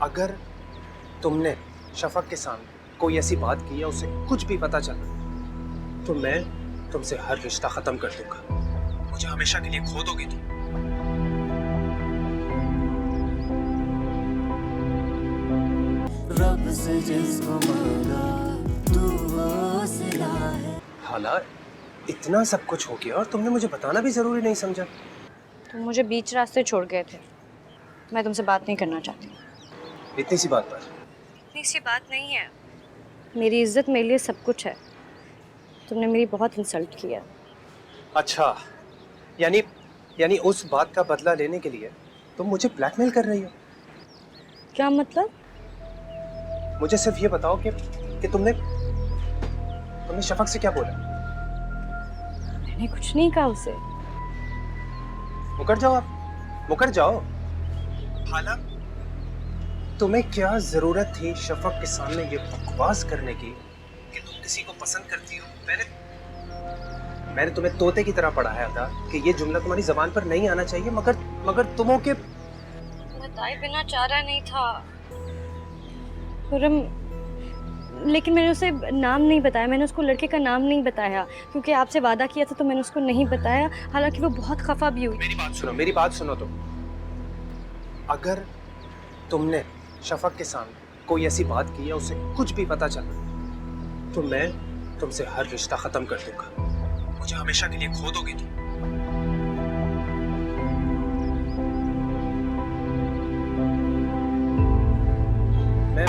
अगर तुमने शफक के सामने कोई ऐसी बात की या उसे कुछ भी पता चला तो मैं तुमसे हर रिश्ता खत्म कर दूंगा। मुझे हमेशा के लिए खो दोगे तुम। रब से जिसको मांगा तू वो सिला है। हालात इतना सब कुछ हो गया और तुमने मुझे बताना भी जरूरी नहीं समझा। तुम मुझे बीच रास्ते छोड़ गए थे। मैं तुमसे बात नहीं करना चाहती। इतनी सी बात पर इतनी सी बात नहीं है। मेरी इज्जत मेरे लिए सब कुछ है। तुमने मेरी बहुत इंसल्ट किया। अच्छा, यानी यानी उस बात का बदला लेने के लिए तुम मुझे ब्लैकमेल कर रही हो? क्या मतलब? मुझे सिर्फ ये बताओ कि तुमने शफक से क्या बोला? मैंने कुछ नहीं कहा उसे। मुकर जाओ, आप मुकर जाओ। हालांकि तुम्हें क्या जरूरत थी शफक के सामने ये बकवास करने की कि तुम किसी को पसंद करती हो? मैंने तुम्हें तोते की तरह पढ़ाया था कि ये जुमला तुम्हारी जबान पर नहीं आना चाहिए, मगर तुम हो के बताए बिना चारा नहीं था खुर्रम। लेकिन मैंने उसे नाम नहीं बताया। मैंने उसको लड़के का नाम नहीं बताया क्योंकि आपसे वादा किया था, तो मैंने उसको नहीं बताया। हालांकि वो बहुत खफा भी हुई। मेरी बात सुनो तुम। अगर तुमने शफक के सामने कोई ऐसी बात की या उसे कुछ भी पता चला तो मैं तुमसे हर रिश्ता खत्म कर दूंगा। मुझे हमेशा के लिए खो दोगे तुम। मैं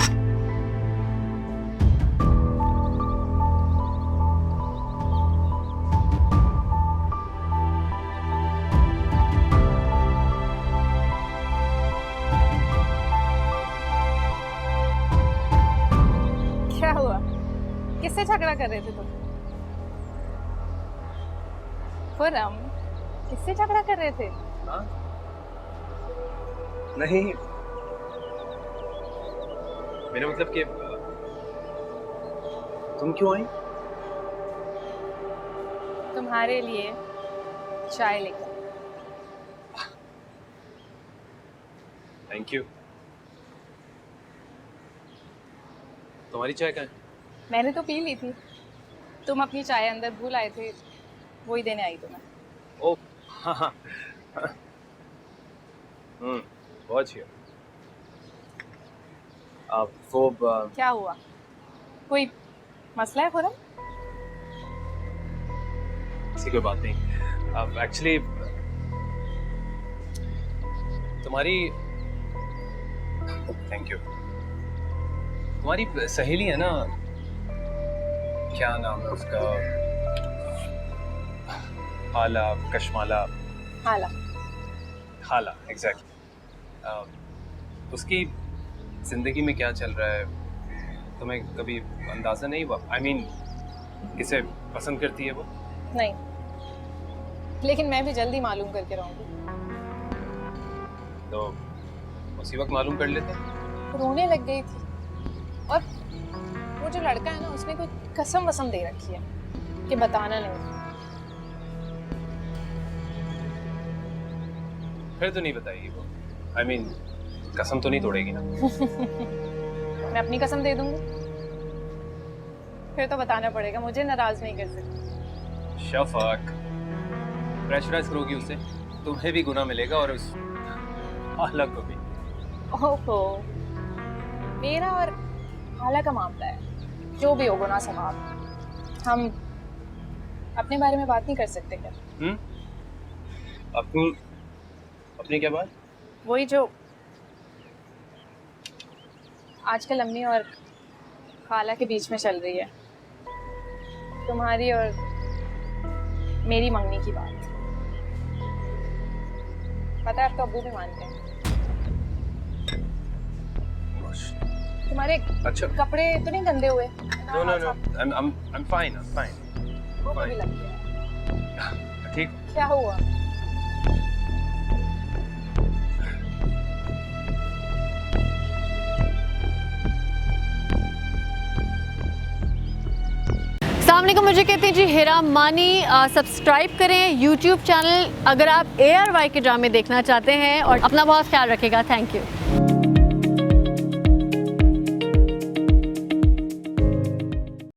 क्या हुआ? किससे झगड़ा कर रहे थे तुम? खुर्रम, किससे झगड़ा कर रहे थे? हाँ? नहीं, मेरा मतलब कि तुम क्यों आई? तुम्हारे लिए चाय लेकर। Thank you. तुम्हारी चाय कहाँ है? मैंने तो पी ली थी। तुम अपनी चाय अंदर भूल आए थे, वही देने आई तुम्हें। ओ हाँ हाँ। बहुत अच्छी। आप वो क्या हुआ? कोई मसला है खुर्रम? ऐसी कोई बात नहीं। अब एक्चुअली तुम्हारी थैंक यू तुम्हारी सहेली है ना, क्या नाम है उसका? हाला, कशमाला। हाला। हाला, एग्जैक्टली। उसकी जिंदगी में क्या चल रहा है तुम्हें कभी अंदाजा नहीं हुआ? I mean, किसे पसंद करती है वो? नहीं, लेकिन मैं भी जल्दी मालूम करके रहूंगी। तो उसी वक्त मालूम कर लेते। रोने लग गई थी और वो जो लड़का है ना, उसने कोई कसम वसम दे रखी है कि बताना नहीं। फिर तो नहीं बताएगी वो। I mean, कसम तो नहीं तोड़ेगी ना? मैं अपनी कसम दे दूंगी, फिर तो बताना पड़ेगा। मुझे नाराज नहीं कर सकती। शफक, प्रेशराइज करोगी उसे, तुम्हें भी गुनाह मिलेगा और उस हाला को भी। ओहो, मेरा और हाला का मामला है। जो भी हो गुनाह सवाब, हम अपने बारे में बात नहीं कर सकते क्या? अपनी अपनी क्या बात? वही जो आजकल अम्मी और खाला के बीच में चल रही है, तुम्हारी और मेरी मंगनी की बात। पता है, आपका अब्बू भी मानते हैं। तुम्हारे अच्छा, कपड़े तो नहीं गंदे हुए? No no no, I'm fine, I'm fine. वो भी लग गया। ठीक। क्या हुआ? अस्सलामुअलैकुम, मुझे कहते हैं जी हिरा मानी। सब्सक्राइब करें यूट्यूब चैनल अगर आप ARY के ड्रामे देखना चाहते हैं और अपना बहुत ख्याल रखिएगा। Thank you.